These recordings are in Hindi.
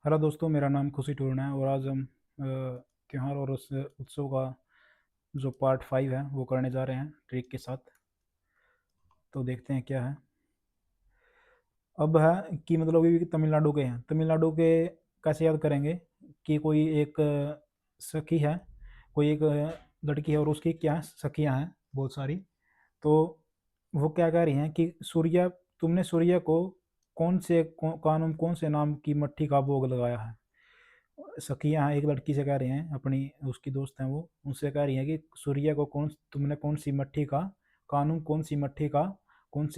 हेलो दोस्तों, मेरा नाम खुशी टूरना है और आज हम त्यौहार और उस उत्सव का जो पार्ट 5 है वो करने जा रहे हैं ट्रिक के साथ। तो देखते हैं क्या है। अब है कि मतलब ये तमिलनाडु के हैं। तमिलनाडु के कैसे याद करेंगे कि कोई एक सखी है, कोई एक लड़की है और उसकी क्या सखियां हैं बहुत सारी। तो वो क्या कह रही हैं कि सूर्या, तुमने सूर्य को कानून कौन से नाम की मट्ठी का भोग लगाया है। सखियाँ एक लड़की से कह रही हैं, अपनी उसकी दोस्त हैं, वो उनसे कह रही हैं कि सूर्य को तुमने कौन सी मट्ठी का कानून कौन सी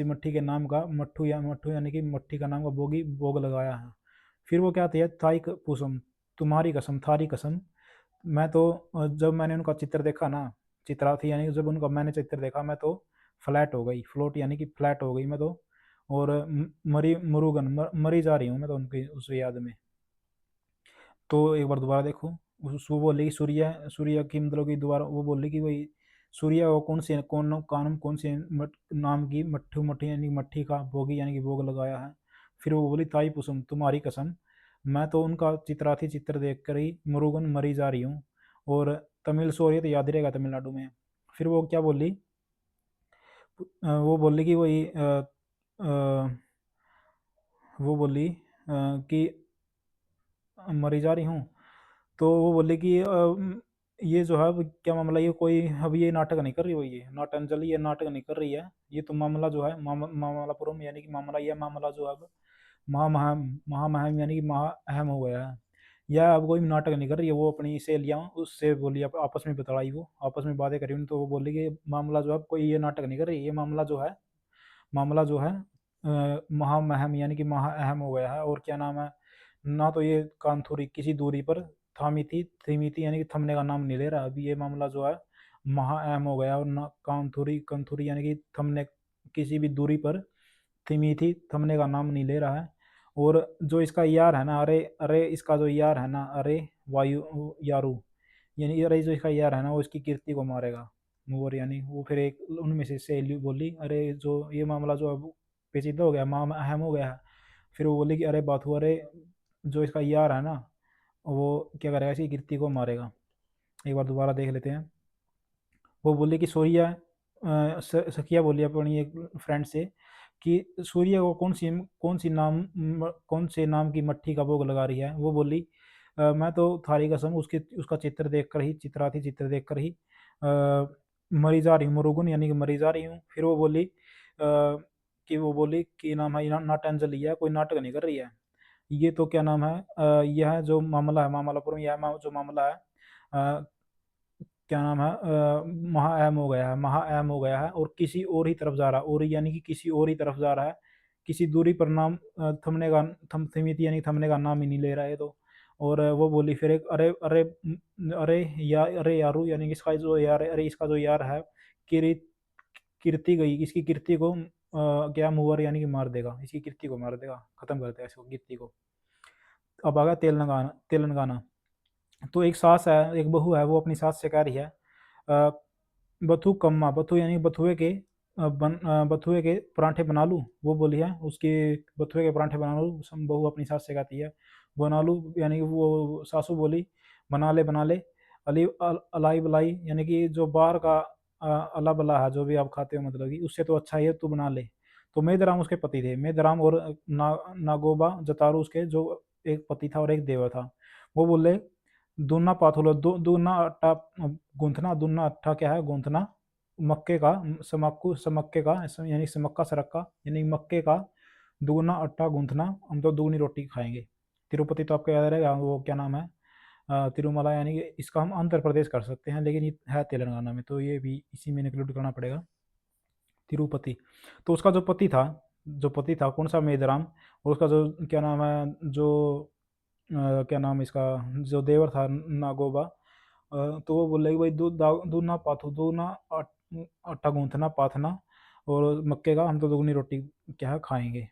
मट्ठी के नाम का मट्ठू यानी कि मट्ठी का नाम का भोग लगाया है। फिर वो कहती है थाई पुसम, तुम्हारी कसम, थारी कसम। मैं तो जब मैंने उनका चित्र देखा ना, चित्रा थी यानी जब उनका मैंने चित्र देखा मैं तो फ्लैट हो गई, फ्लोट यानी कि फ्लैट हो गई मैं तो। और मरी जा रही हूँ मैं तो उनकी उस याद में। तो एक बार दोबारा देखो। वो बोली कि सूर्य की मतलब कि दोबारा वो बोली कि भाई सूर्य को कौन से नाम की मट्ठी यानी मट्ठी का भोगी यानी कि भोग लगाया है। फिर वो बोली ताई पुसुम, तुम्हारी कसम, मैं तो उनका चित्रार्थी चित्र देख कर ही मुरुगन मरी जा रही हूँ। और तमिल सो रही है तो याद ही रहेगा तमिलनाडु में। फिर वो क्या बोली, वो बोली कि वही अ, वो बोली कि मरी जा रही हूँ। तो वो बोले कि ये जो है अब क्या मामला, ये कोई अब ये नाटक नहीं कर रही हो, ये नाटंजलि ये नाटक नहीं कर रही है। ये तो मामला जो है मामलापुरम यानी कि मामला, यह मामला जो है अब महामहिम यानी कि महा अहम हो गया है। यह अब कोई नाटक नहीं कर रही है। वो अपनी सहेलियाँ उससे बोली, आपस में बतलाई, वो आपस में बातें करी। तो वो बोली कि मामला जो है अब कोई ये नाटक नहीं कर रही, ये मामला जो है महामहिम यानी कि महा अहम हो गया है। और क्या नाम है, ना तो ये कांथुरी किसी दूरी पर थीमी थी यानी कि थमने का नाम नहीं ले रहा। अभी ये मामला जो है महा अहम हो गया और ना कांथुरी कंथुरी यानी कि थमने किसी भी दूरी पर थीमी थी थमने का नाम नहीं ले रहा है। और जो इसका यार है ना, अरे अरे इसका जो यार है ना, अरे वायु यारू यानी अरे जो इसका यार है ना वो इसकी कीर्ति को मारेगा। मोर यानी वो फिर एक उनमें से सहेली बोली, अरे जो ये मामला जो अब पेचीदा हो गया, माम अहम हो गया है। फिर वो बोली कि अरे बाथू, अरे जो इसका यार है ना वो क्या करेगा, इसकी कीर्ति को मारेगा। एक बार दोबारा देख लेते हैं। वो बोली कि सूर्या सखिया बोली अपनी एक फ्रेंड से कि सूर्य को कौन से नाम की मट्ठी का भोग लगा रही है। वो बोली मैं तो थारी कसम उसका चित्र देखकर ही चित्रार्थी चित्र देखकर ही मरी जा रही हूँ, मुरुगुन यानी कि मरी जा रही हूँ। फिर वो बोली कि नाम है नाटंजलि है, कोई नाटक नहीं कर रही है। ये तो क्या नाम है, यह जो मामला है मामलापुरम, जो मामला है क्या नाम है, महाअहम हो गया है, महाअहम हो गया है और किसी और ही तरफ जा रहा है। और यानी कि किसी और ही तरफ जा रहा है, किसी दूरी पर नाम थमने का थमित यानी थमने का नाम ही नहीं ले रहा है। तो और वो बोली फिर एक अरे अरे अरे यारू यानी कि इसका जो यार है, अरे इसका जो यार है किरी कीर्ति गई, इसकी कीर्ति को क्या मुवर यानी कि मार देगा, इसकी कीर्ति को मार देगा, खत्म कर देगा इसको कीर्ति को। अब आ गया तेलंगाना। तेलंगाना तो एक सास है, एक बहू है, वो अपनी सास से कह रही है बथु कम्मा, बथु यानी बथुए के पराठे बना लूँ। वो बोली है उसकी बथुए के पराठे बना लूँ, बहू अपनी सास से कहती है। बना लूँ यानी कि वो सासू बोली बना ले अलाई बलाई यानी कि जो बाहर का अला बला है जो भी आप खाते हो मतलब कि उससे तो अच्छा ही है, तू बना ले। तो मेदराम उसके पति थे, मेदराम और नागोबा जतारू उसके जो एक पति था और एक देवर था। वो बोले दूना पाथुलो दूना आटा गूंथना, दूना आटा क्या है गूंथना, मक्के का समक्के का यानी समक्का सरक्का यानी मक्के का दुगना आटा गूंथना, हम तो दुगनी रोटी खाएंगे। तिरुपति तो आपको याद रहेगा, वो क्या नाम है, तिरुमला यानी कि इसका हम आंध्र प्रदेश कर सकते हैं लेकिन ये है तेलंगाना में, तो ये भी इसी में इंक्लूड करना पड़ेगा, तिरुपति। तो उसका जो पति था कौन सा, मेदराम। और उसका जो क्या नाम है, जो क्या नाम इसका, जो देवर था नागोबा। तो वो बोले कि भाई दूध ना पाथो, आटा गूंथना पाथना और मक्के का हम तो दुगनी रोटी क्या है खाएंगे।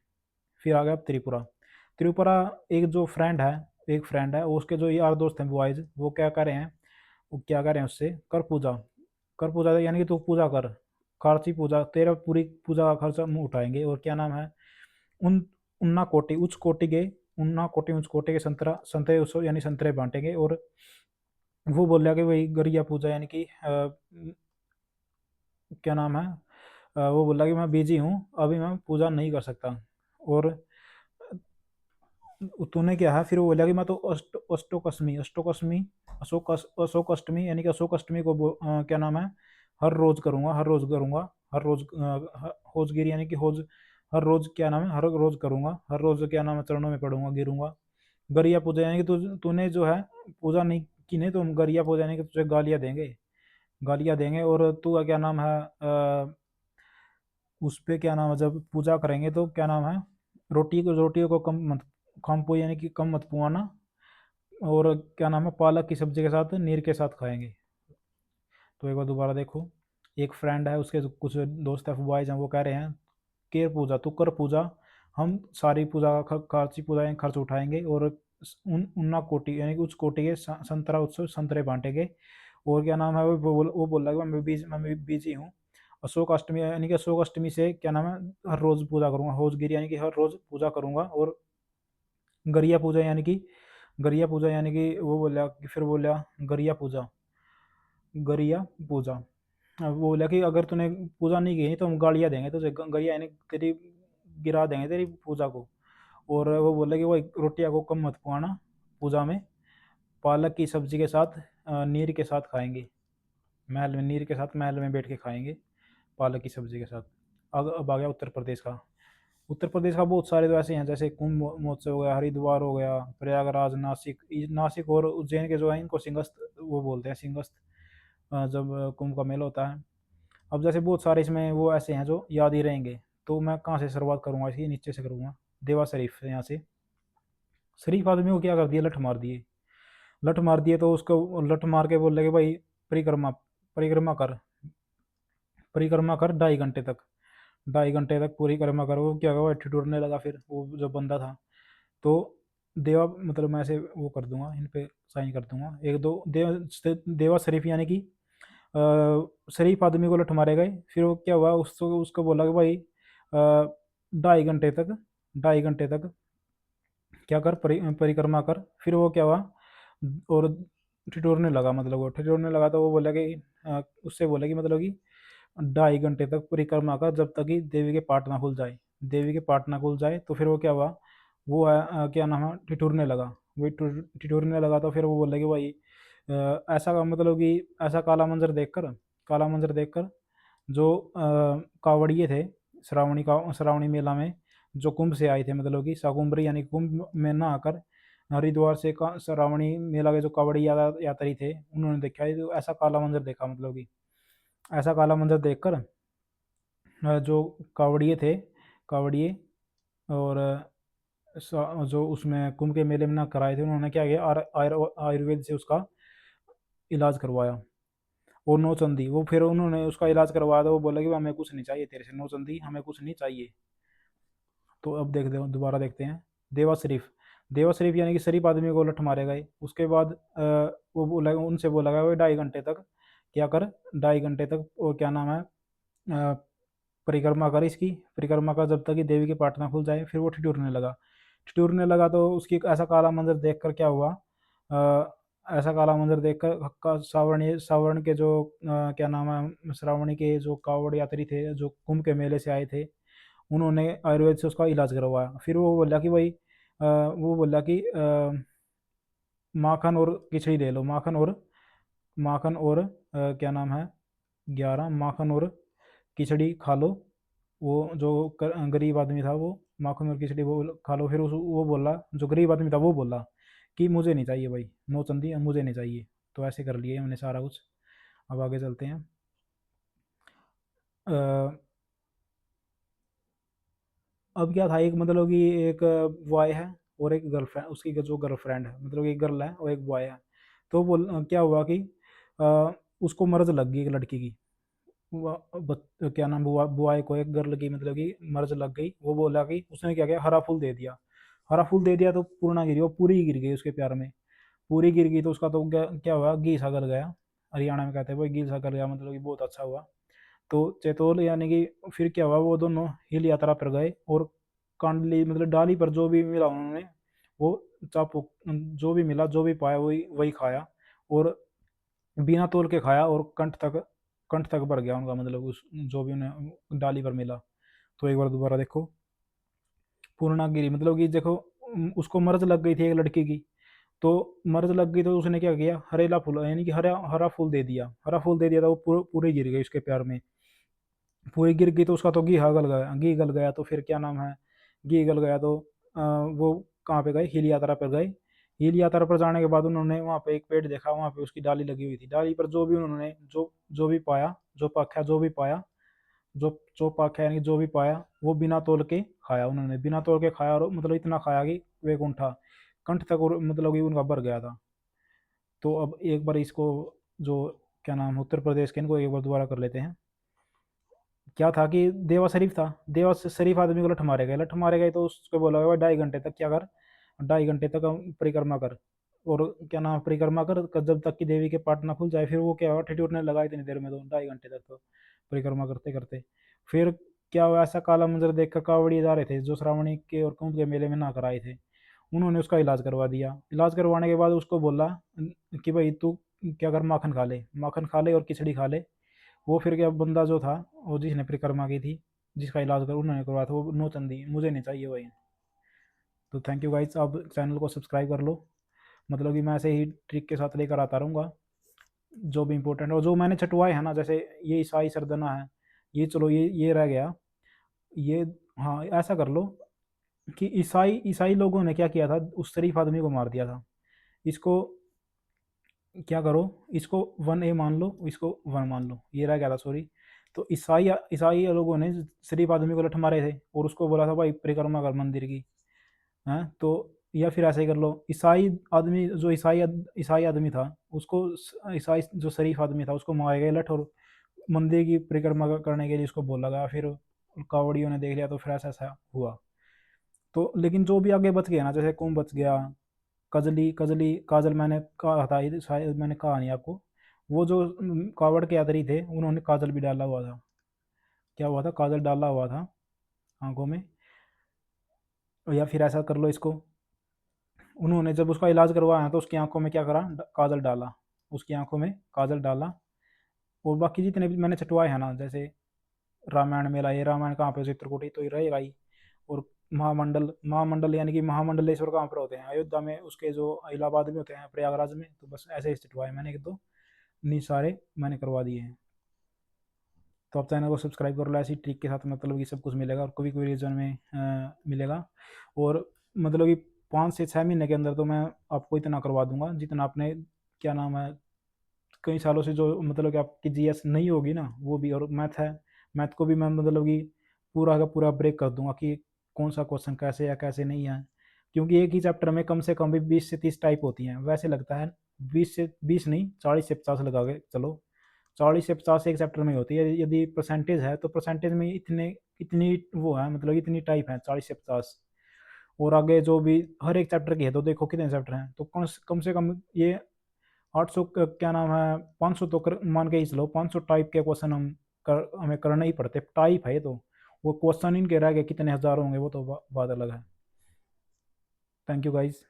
फिर आ गया त्रिपुरा। त्रिपुरा एक जो फ्रेंड है, एक फ्रेंड है, उसके जो यार दोस्त हैं बॉयज, वो क्या कर रहे हैं, वो क्या कर रहे हैं उससे, कर पूजा यानी कि तू पूजा कर, कार्ची पूजा, तेरा पूरी पूजा का खर्चा हम उठाएंगे। और क्या नाम है, उन उन्ना कोटि उच्च कोटि के उन्ना कोटे उस कोटे के संतरा संतरे उसको यानी संतरे बांटेंगे। और वो बोला कि भाई गरिया पूजा यानी कि क्या नाम है, वो बोला कि मैं बिजी हूँ, अभी मैं पूजा नहीं कर सकता। और तूने क्या है, फिर वो बोला कि मैं तो अशोक अष्टमी यानी कि अशोक अष्टमी को क्या नाम है, हर रोज करूंगा, हर रोज करूंगा, हर रोज होजगिरी यानी कि होज, हर रोज क्या नाम है, हर रोज करूंगा, हर रोज क्या नाम है, चरणों में पड़ूंगा, गिरूंगा। गरिया पूजा यानी कि तूने जो है पूजा नहीं की, नहीं तो हम गरिया पूजा यानी कि तुझे गालियां देंगे, गालियां देंगे। और तू क्या नाम है, उस पे क्या नाम है, जब पूजा करेंगे तो क्या नाम है, रोटियों को कम मत, कम पो यानी कि कम मत पुआना। और क्या नाम है, पालक की सब्जी के साथ नीर के साथ खाएंगे। तो एक बार दोबारा देखो, एक फ्रेंड है, उसके कुछ दोस्त है बॉयज हैं, वो कह रहे हैं के पूजा तू कर पूजा, हम सारी पूजा का खर्ची पूजा का खर्च उठाएंगे, और उन उन्ना कोटि यानी कि उस कोटि के संतरा उत्सव संतरे बांटेंगे। और क्या नाम है, वो बोल रहा है कि मैं बिजी हूँ। अशोक अष्टमी यानी कि अशोक अष्टमी से क्या नाम है, हर रोज पूजा करूंगा, होजगिरी यानी कि हर रोज पूजा करूंगा। और गरिया पूजा यानी कि वो बोला कि फिर बोला गरिया पूजा, गरिया पूजा। अब वो बोला कि अगर तूने पूजा नहीं की तो हम गालियाँ देंगे तुझे, गरिया यानी तेरी गिरा देंगे तेरी पूजा को। और वो बोला कि वो रोटियां को कम मत पकाना पूजा में, पालक की सब्जी के साथ नीर के साथ खाएंगे, महल में नीर के साथ महल में बैठ के खाएंगे पालक की सब्जी के साथ। अब आ गया उत्तर प्रदेश का। उत्तर प्रदेश का बहुत सारे तो ऐसे हैं, जैसे कुंभ महोत्सव हो गया, हरिद्वार हो गया, प्रयागराज, नासिक। नासिक और उज्जैन के जो है इनको सिंगस्त वो बोलते हैं, सिंगस्त, जब कुंभ का मेला होता है। अब जैसे बहुत सारे इसमें वो ऐसे हैं जो याद ही रहेंगे, तो मैं कहाँ से शुरुआत करूँगा, इसकी नीचे से करूँगा। देवा शरीफ से, यहाँ से शरीफ आदमी को क्या कर दिया, लठ मार दिए, लठ मार दिए। तो उसको लठ मार के बोल लगे भाई परिक्रमा, परिक्रमा कर, परिक्रमा कर 2.5 घंटे तक, 2.5 घंटे तक पूरी परिक्रमा करो। वो क्या हुआ, ठिठुरने लगा फिर वो जो बंदा था। तो देवा मतलब मैं ऐसे वो कर दूंगा, इन पे साइन कर दूंगा, एक दो देवा शरीफ यानी कि शरीफ आदमी को लठ मारे गए। फिर वो क्या हुआ, उसको उसको बोला कि भाई 2.5 घंटे तक, 2.5 घंटे तक क्या कर, परिक्रमा कर। फिर वो क्या हुआ, और ठिठुरने लगा, मतलब वो ठिठुरने लगा। तो वो बोला कि उससे बोला कि मतलब कि 2.5 घंटे तक परिक्रमा कर, जब तक कि देवी के पाट ना खुल जाए, देवी के पाट ना खुल जाए। तो फिर वो क्या हुआ, वो क्या नाम है, ठिठुरने लगा। वही ठिठुरने लगा। तो फिर वो बोला कि भाई ऐसा मतलब कि ऐसा काला मंजर देखकर जो कावड़िए थे श्रावणी मेला में, जो कुंभ से आए थे, मतलब कि शाकुंभरी यानी कुंभ में ना आकर हरिद्वार से श्रावणी मेला के जो कावड़ी यात्री थे, उन्होंने देखा है तो ऐसा काला मंजर देखा, मतलब कि ऐसा काला मंजर देखकर जो कावड़िए थे, कावड़िए और जो उसमें कुंभ के मेले में ना कराए थे, उन्होंने क्या किया, आयुर्वेद से उसका इलाज करवाया। और नौचंदी, वो फिर उन्होंने उसका इलाज करवाया, तो वो बोला कि हमें कुछ नहीं चाहिए तेरे से, नौचंदी हमें कुछ नहीं चाहिए। तो अब देखते हो, दोबारा देखते हैं। देवा शरीफ, देवा शरीफ यानी कि शरीफ आदमी को लठ मारे गए। उसके बाद वो बोला, उनसे बोला गया वो 2.5 घंटे तक क्या कर, 2.5 घंटे तक वो क्या नाम है, अ, परिक्रमा कर इसकी, परिक्रमा कर जब तक कि देवी की पाट ना खुल जाए। फिर वो ठिठुरने लगा, ठिठुरने लगा। तो उसकी ऐसा काला मंजर देखकर क्या हुआ, ऐसा काला मंजर देखकर सावर्ण के जो क्या नाम है, श्रावणी के जो कावड़ यात्री थे, जो कुंभ के मेले से आए थे, उन्होंने आयुर्वेद से उसका इलाज करवाया। फिर वो बोला कि भाई वो बोला कि माखन और खिचड़ी ले लो, माखन और क्या नाम है, 11 माखन और खिचड़ी खा लो। वो जो गरीब आदमी था वो माखन और खिचड़ी वो खा लो। फिर वो बोला, जो गरीब आदमी था वो बोला कि मुझे नहीं चाहिए भाई, नो चंदी मुझे नहीं चाहिए। तो ऐसे कर लिए हमने सारा कुछ। अब आगे चलते हैं। अ, अब क्या था, एक मतलब कि एक बॉय है और एक गर्लफ्रेंड, उसकी जो गर्लफ्रेंड है, मतलब एक गर्ल है और एक बॉय है। तो क्या हुआ कि अ, उसको मर्ज लग गई एक लड़की की। क्या नाम, बॉय को एक गर्ल की मतलब कि मर्ज लग गई। वो बोला कि उसने क्या किया, हरा फूल दे दिया, हरा फूल दे दिया। तो पूर्ण गिरी, वो पूरी गिर गई उसके प्यार में, पूरी गिर गई। तो उसका तो क्या हुआ, घी सा गल गया। हरियाणा में कहते हैं भाई, घी सा गल गया, मतलब कि बहुत अच्छा हुआ। तो चैतोल यानी कि फिर क्या हुआ, वो दोनों हिल यात्रा पर गए और कांडली मतलब डाली पर जो भी मिला उन्होंने वो चापू जो भी मिला, जो भी पाया वही वही खाया, और बिना तोल के खाया, और कंठ तक भर गया उनका, मतलब उस जो भी उन्हें डाली पर मिला। तो एक बार दोबारा देखो, पूर्णागिरी मतलब कि देखो, उसको मर्ज लग गई थी एक लड़की की। तो मर्ज लग गई तो उसने क्या किया, हरेला फूल यानी कि हरा हरा फूल दे दिया, हरा फूल दे दिया, तो वो पूरे पूरे गिर गई उसके प्यार में। पूरी गिर गई तो उसका तो घी गल गया, तो फिर क्या नाम है, घी गल गया तो वो कहाँ पे गए, हिल यात्रा पर गए। हिल यात्रा पर जाने के बाद उन्होंने वहाँ पे एक पेड़ देखा, वहाँ पे उसकी डाली लगी हुई थी, डाली पर जो भी उन्होंने जो भी पाया, जो पाख्या जो भी पाया, जो पाख्या यानी जो भी पाया, वो बिना तोल के खाया उन्होंने, बिना तोल के खाया, और मतलब इतना खाया कि वैकुंठा कंठ तक, और मतलब कि उनका भर गया था। तो अब एक बार इसको, जो क्या नाम उत्तर प्रदेश के, इनको एक बार दोबारा कर लेते हैं। क्या था कि देवा शरीफ था, देवा शरीफ आदमी को लठ मारे गए, तो उसको बोला गया 2.5 घंटे तक क्या कर, 2.5 घंटे तक हम परिक्रमा कर, और क्या नाम परिक्रमा कर जब तक कि देवी के पाट ना खुल जाए। फिर वो क्या हुआ, एटीट्यूड ने लगा इतनी देर में, तो 2.5 घंटे तक तो परिक्रमा करते करते, फिर क्या हुआ, ऐसा काला मंजर देख कर कावड़िए जा रहे थे जो श्रावणी के और कुंभ के मेले में ना कर आए थे, उन्होंने उसका इलाज करवा दिया। इलाज करवाने के बाद उसको बोला कि भाई तू क्या कर, माखन खा ले और खिचड़ी खा ले। वो फिर क्या, बंदा जो था, वो जिसने परिक्रमा की थी, जिसका इलाज कर उन्होंने करवाया था, वो नोचंदी मुझे नहीं चाहिए भाई। तो थैंक यू गाइस, आप चैनल को सब्सक्राइब कर लो, मतलब कि मैं ऐसे ही ट्रिक के साथ लेकर आता रहूँगा, जो भी इंपॉर्टेंट, और जो मैंने छटवाए है ना, जैसे ये ईसाई सरदना है, ये चलो ये रह गया, ये, हाँ ऐसा कर लो कि ईसाई ईसाई लोगों ने क्या किया था, उस शरीफ आदमी को मार दिया था। इसको क्या करो, इसको 1A मान लो, इसको 1 मान लो, ये रह गया था सॉरी। तो ईसाई ईसाई लोगों ने शरीफ आदमी को लठ मारे थे, और उसको बोला था भाई परिक्रमा कर मंदिर की, हैं तो, या फिर ऐसे ही कर लो, ईसाई आदमी जो ईसाई आदमी था, उसको ईसाई जो शरीफ आदमी था उसको मारे गए लठ, और मंदिर की परिक्रमा करने के लिए उसको बोला गया। फिर कावड़ियों ने देख लिया, तो फिर ऐसा ऐसा हुआ। तो लेकिन जो भी आगे बच गया ना, जैसे कुंभ बच गया, कजली कजली काजल मैंने कहा था, ये शायद मैंने कहा नहीं आपको, वो जो कावड़ के यात्री थे उन्होंने काजल भी डाला हुआ था, क्या हुआ था, काजल डाला हुआ था आंखों में। या फिर ऐसा कर लो इसको, उन्होंने जब उसका इलाज करवाया तो उसकी आंखों में क्या करा, काजल डाला, उसकी आंखों में काजल डाला। और बाकी जितने भी मैंने छटवाए हैं ना, जैसे रामायण मेला, ये रामायण कहाँ पे, चित्रकूट तो ये रहेगा ही। और महामंडल महामंडल यानी कि महामंडलेश्वर कहाँ पर होते हैं, अयोध्या में, उसके जो इलाहाबाद में होते हैं, प्रयागराज में। तो बस ऐसे ही छटवाए मैंने, एक दो नहीं सारे मैंने करवा दिए हैं। तो आप चैनल को सब्सक्राइब कर लो, ऐसी ट्रिक के साथ मतलब कि सब कुछ मिलेगा, और कोई कोई रीजन में मिलेगा। और मतलब कि 5 से 6 महीने के अंदर तो मैं आपको इतना करवा दूंगा जितना आपने, क्या नाम है, कई सालों से जो मतलब कि आपकी जीएस नहीं होगी ना वो भी, और मैथ है, मैथ को भी मैं मतलब कि पूरा का पूरा ब्रेक कर दूंगा कि कौन सा क्वेश्चन कैसे या कैसे नहीं है। क्योंकि एक ही चैप्टर में कम से कम भी 20 से 30 टाइप होती हैं, वैसे लगता है 20 नहीं, 40 से 50 लगा के चलो, 40 से 50 एक चैप्टर में होती है। यदि परसेंटेज है तो परसेंटेज में इतने इतनी वो है, मतलब इतनी टाइप है, 40 से 50। और आगे जो भी हर एक चैप्टर की है, तो देखो कितने चैप्टर हैं, तो कम से कम ये 800 क्या नाम है, 500 तो मान के ही चलो, 500 टाइप के क्वेश्चन हमें करना ही पड़ते, टाइप है ये तो। वो क्वेश्चन इनके रह गए कितने हजार होंगे, वो तो बात अलग है। Thank you guys.